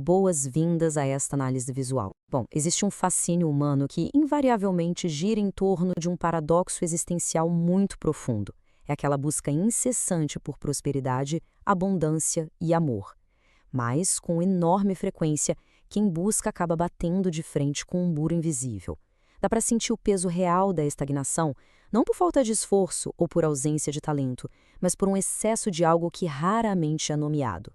Boas-vindas a esta análise visual. Bom, existe um fascínio humano que invariavelmente gira em torno de um paradoxo existencial muito profundo. É aquela busca incessante por prosperidade, abundância e amor. Mas, com enorme frequência, quem busca acaba batendo de frente com um muro invisível. Dá para sentir o peso real da estagnação, não por falta de esforço ou por ausência de talento, mas por um excesso de algo que raramente é nomeado.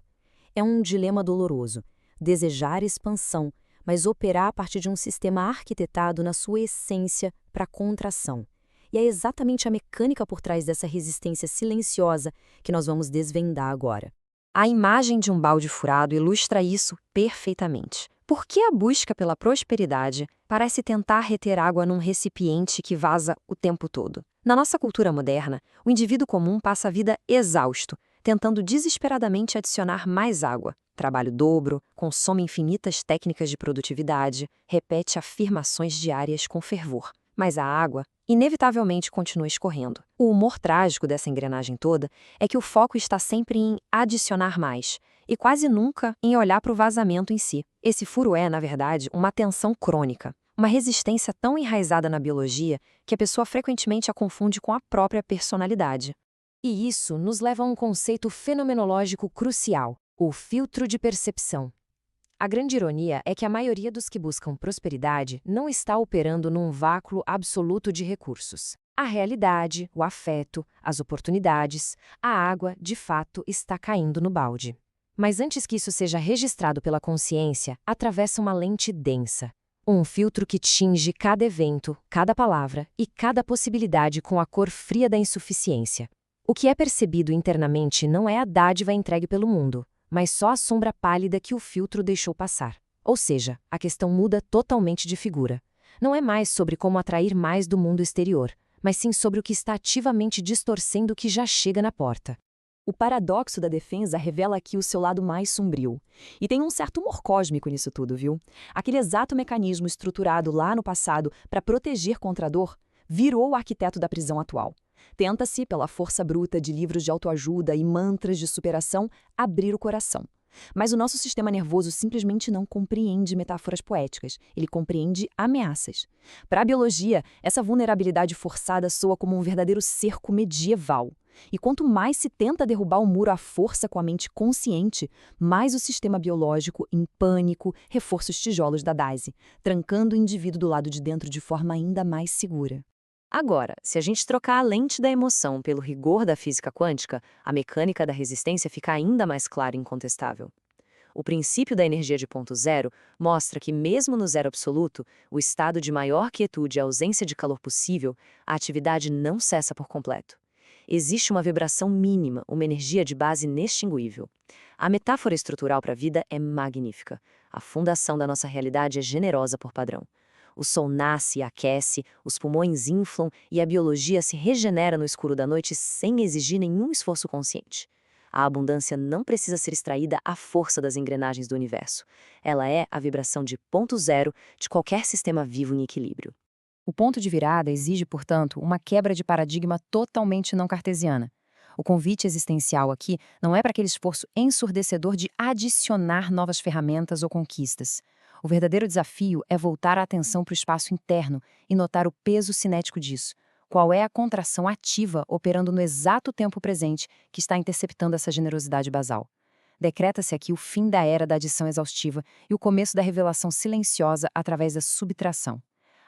É um dilema doloroso. Desejar expansão, mas operar a partir de um sistema arquitetado na sua essência para contração. E é exatamente a mecânica por trás dessa resistência silenciosa que nós vamos desvendar agora. A imagem de um balde furado ilustra isso perfeitamente. Por que a busca pela prosperidade parece tentar reter água num recipiente que vaza o tempo todo? Na nossa cultura moderna, o indivíduo comum passa a vida exausto, tentando desesperadamente adicionar mais água. Trabalha o dobro, consome infinitas técnicas de produtividade, repete afirmações diárias com fervor. Mas a água, inevitavelmente, continua escorrendo. O humor trágico dessa engrenagem toda é que o foco está sempre em adicionar mais, e quase nunca em olhar para o vazamento em si. Esse furo é, na verdade, uma tensão crônica, uma resistência tão enraizada na biologia que a pessoa frequentemente a confunde com a própria personalidade. E isso nos leva a um conceito fenomenológico crucial: o filtro de percepção. A grande ironia é que a maioria dos que buscam prosperidade não está operando num vácuo absoluto de recursos. A realidade, o afeto, as oportunidades, a água, de fato, está caindo no balde. Mas antes que isso seja registrado pela consciência, atravessa uma lente densa. Um filtro que tinge cada evento, cada palavra e cada possibilidade com a cor fria da insuficiência. O que é percebido internamente não é a dádiva entregue pelo mundo, mas só a sombra pálida que o filtro deixou passar. Ou seja, a questão muda totalmente de figura. Não é mais sobre como atrair mais do mundo exterior, mas sim sobre o que está ativamente distorcendo o que já chega na porta. O paradoxo da defesa revela aqui o seu lado mais sombrio. E tem um certo humor cósmico nisso tudo, viu? Aquele exato mecanismo estruturado lá no passado para proteger contra a dor virou o arquiteto da prisão atual. Tenta-se, pela força bruta de livros de autoajuda e mantras de superação, abrir o coração. Mas o nosso sistema nervoso simplesmente não compreende metáforas poéticas, ele compreende ameaças. Para a biologia, essa vulnerabilidade forçada soa como um verdadeiro cerco medieval. E quanto mais se tenta derrubar o muro à força com a mente consciente, mais o sistema biológico, em pânico, reforça os tijolos da Daisy, trancando o indivíduo do lado de dentro de forma ainda mais segura. Agora, se a gente trocar a lente da emoção pelo rigor da física quântica, a mecânica da resistência fica ainda mais clara e incontestável. O princípio da energia de ponto zero mostra que, mesmo no zero absoluto, o estado de maior quietude e ausência de calor possível, a atividade não cessa por completo. Existe uma vibração mínima, uma energia de base inextinguível. A metáfora estrutural para a vida é magnífica. A fundação da nossa realidade é generosa por padrão. O sol nasce e aquece, os pulmões inflam e a biologia se regenera no escuro da noite sem exigir nenhum esforço consciente. A abundância não precisa ser extraída à força das engrenagens do universo. Ela é a vibração de ponto zero de qualquer sistema vivo em equilíbrio. O ponto de virada exige, portanto, uma quebra de paradigma totalmente não cartesiana. O convite existencial aqui não é para aquele esforço ensurdecedor de adicionar novas ferramentas ou conquistas. O verdadeiro desafio é voltar a atenção para o espaço interno e notar o peso cinético disso. Qual é a contração ativa operando no exato tempo presente que está interceptando essa generosidade basal? Decreta-se aqui o fim da era da adição exaustiva e o começo da revelação silenciosa através da subtração.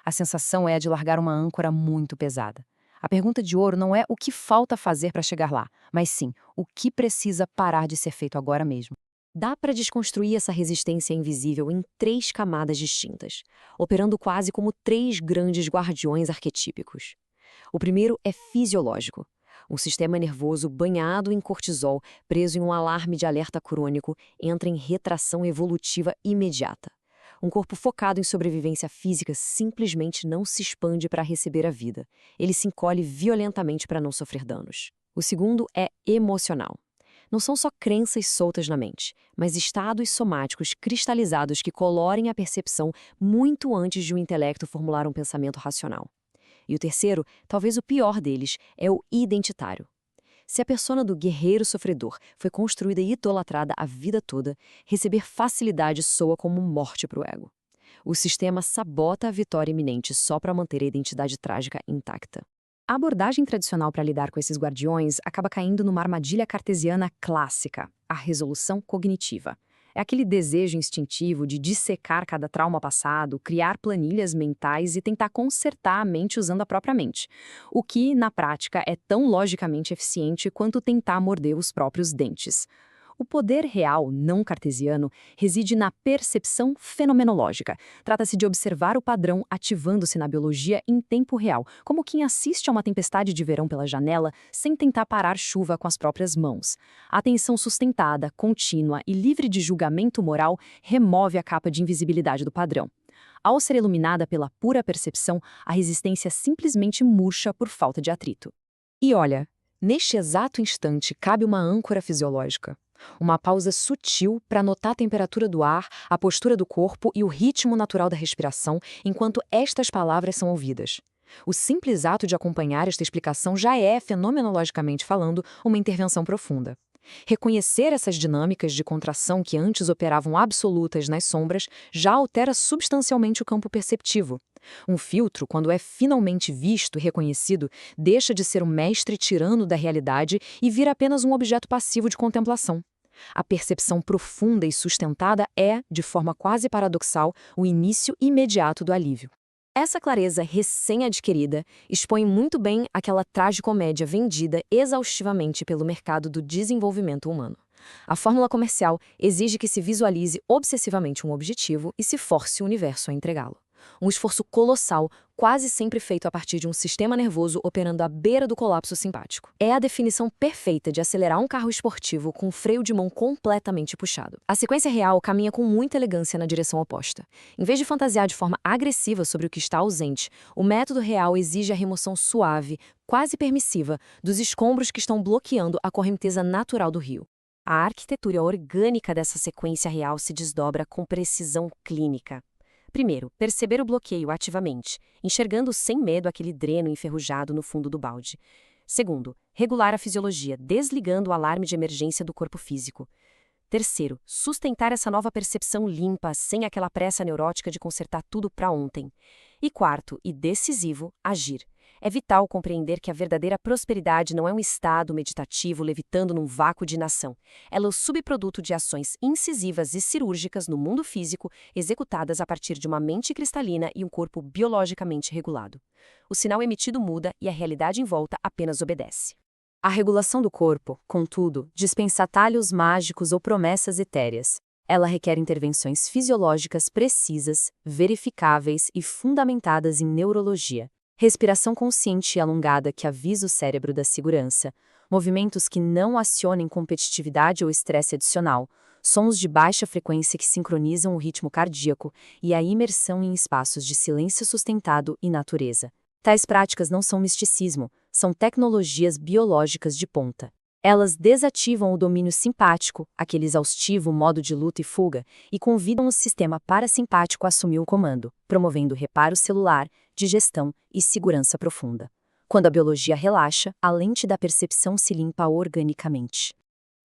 A sensação é a de largar uma âncora muito pesada. A pergunta de ouro não é o que falta fazer para chegar lá, mas sim o que precisa parar de ser feito agora mesmo. Dá para desconstruir essa resistência invisível em 3 camadas distintas, operando quase como 3 grandes guardiões arquetípicos. O primeiro é fisiológico. Um sistema nervoso banhado em cortisol, preso em um alarme de alerta crônico, entra em retração evolutiva imediata. Um corpo focado em sobrevivência física simplesmente não se expande para receber a vida. Ele se encolhe violentamente para não sofrer danos. O segundo é emocional. Não são só crenças soltas na mente, mas estados somáticos cristalizados que colorem a percepção muito antes de o intelecto formular um pensamento racional. E o terceiro, talvez o pior deles, é o identitário. Se a persona do guerreiro sofredor foi construída e idolatrada a vida toda, receber facilidade soa como morte para o ego. O sistema sabota a vitória iminente só para manter a identidade trágica intacta. A abordagem tradicional para lidar com esses guardiões acaba caindo numa armadilha cartesiana clássica, a resolução cognitiva. É aquele desejo instintivo de dissecar cada trauma passado, criar planilhas mentais e tentar consertar a mente usando a própria mente, o que, na prática, é tão logicamente eficiente quanto tentar morder os próprios dentes. O poder real, não cartesiano, reside na percepção fenomenológica. Trata-se de observar o padrão ativando-se na biologia em tempo real, como quem assiste a uma tempestade de verão pela janela sem tentar parar chuva com as próprias mãos. A atenção sustentada, contínua e livre de julgamento moral remove a capa de invisibilidade do padrão. Ao ser iluminada pela pura percepção, a resistência simplesmente murcha por falta de atrito. E olha, neste exato instante cabe uma âncora fisiológica. Uma pausa sutil para notar a temperatura do ar, a postura do corpo e o ritmo natural da respiração enquanto estas palavras são ouvidas. O simples ato de acompanhar esta explicação já é, fenomenologicamente falando, uma intervenção profunda. Reconhecer essas dinâmicas de contração que antes operavam absolutas nas sombras já altera substancialmente o campo perceptivo. Um filtro, quando é finalmente visto e reconhecido, deixa de ser um mestre tirano da realidade e vira apenas um objeto passivo de contemplação. A percepção profunda e sustentada é, de forma quase paradoxal, o início imediato do alívio. Essa clareza recém-adquirida expõe muito bem aquela tragicomédia vendida exaustivamente pelo mercado do desenvolvimento humano. A fórmula comercial exige que se visualize obsessivamente um objetivo e se force o universo a entregá-lo. Um esforço colossal, quase sempre feito a partir de um sistema nervoso operando à beira do colapso simpático. É a definição perfeita de acelerar um carro esportivo com o freio de mão completamente puxado. A sequência real caminha com muita elegância na direção oposta. Em vez de fantasiar de forma agressiva sobre o que está ausente, o método real exige a remoção suave, quase permissiva, dos escombros que estão bloqueando a correnteza natural do rio. A arquitetura orgânica dessa sequência real se desdobra com precisão clínica. Primeiro, perceber o bloqueio ativamente, enxergando sem medo aquele dreno enferrujado no fundo do balde. Segundo, regular a fisiologia, desligando o alarme de emergência do corpo físico. Terceiro, sustentar essa nova percepção limpa, sem aquela pressa neurótica de consertar tudo para ontem. E quarto, e decisivo, agir. É vital compreender que a verdadeira prosperidade não é um estado meditativo levitando num vácuo de inação. Ela é o subproduto de ações incisivas e cirúrgicas no mundo físico, executadas a partir de uma mente cristalina e um corpo biologicamente regulado. O sinal emitido muda e a realidade em volta apenas obedece. A regulação do corpo, contudo, dispensa atalhos mágicos ou promessas etéreas. Ela requer intervenções fisiológicas precisas, verificáveis e fundamentadas em neurologia. Respiração consciente e alongada que avisa o cérebro da segurança, movimentos que não acionem competitividade ou estresse adicional, sons de baixa frequência que sincronizam o ritmo cardíaco e a imersão em espaços de silêncio sustentado e natureza. Tais práticas não são misticismo, são tecnologias biológicas de ponta. Elas desativam o domínio simpático, aquele exaustivo modo de luta e fuga, e convidam o sistema parasimpático a assumir o comando, promovendo reparo celular, digestão e segurança profunda. Quando a biologia relaxa, a lente da percepção se limpa organicamente.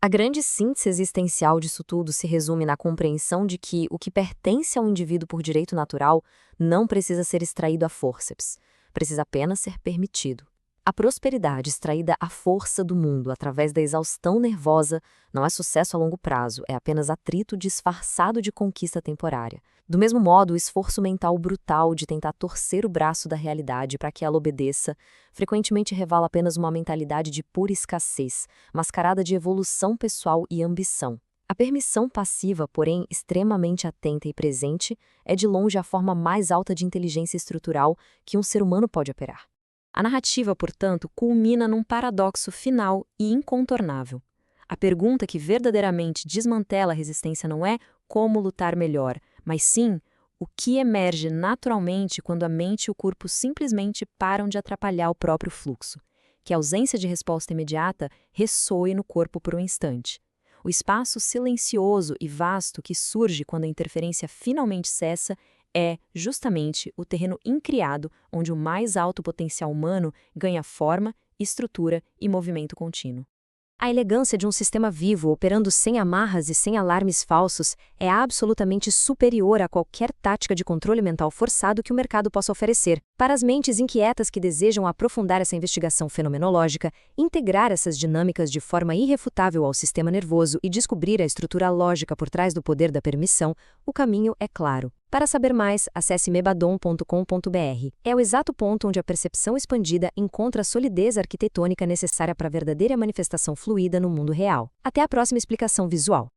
A grande síntese existencial disso tudo se resume na compreensão de que o que pertence ao indivíduo por direito natural não precisa ser extraído a fórceps, precisa apenas ser permitido. A prosperidade extraída à força do mundo através da exaustão nervosa não é sucesso a longo prazo, é apenas atrito disfarçado de conquista temporária. Do mesmo modo, o esforço mental brutal de tentar torcer o braço da realidade para que ela obedeça, frequentemente revela apenas uma mentalidade de pura escassez, mascarada de evolução pessoal e ambição. A permissão passiva, porém extremamente atenta e presente, é de longe a forma mais alta de inteligência estrutural que um ser humano pode operar. A narrativa, portanto, culmina num paradoxo final e incontornável. A pergunta que verdadeiramente desmantela a resistência não é como lutar melhor, mas sim o que emerge naturalmente quando a mente e o corpo simplesmente param de atrapalhar o próprio fluxo. Que a ausência de resposta imediata ressoe no corpo por um instante. O espaço silencioso e vasto que surge quando a interferência finalmente cessa é, justamente, o terreno incriado onde o mais alto potencial humano ganha forma, estrutura e movimento contínuo. A elegância de um sistema vivo operando sem amarras e sem alarmes falsos é absolutamente superior a qualquer tática de controle mental forçado que o mercado possa oferecer. Para as mentes inquietas que desejam aprofundar essa investigação fenomenológica, integrar essas dinâmicas de forma irrefutável ao sistema nervoso e descobrir a estrutura lógica por trás do poder da permissão, o caminho é claro. Para saber mais, acesse mebadon.com.br. É o exato ponto onde a percepção expandida encontra a solidez arquitetônica necessária para a verdadeira manifestação fluida no mundo real. Até a próxima explicação visual.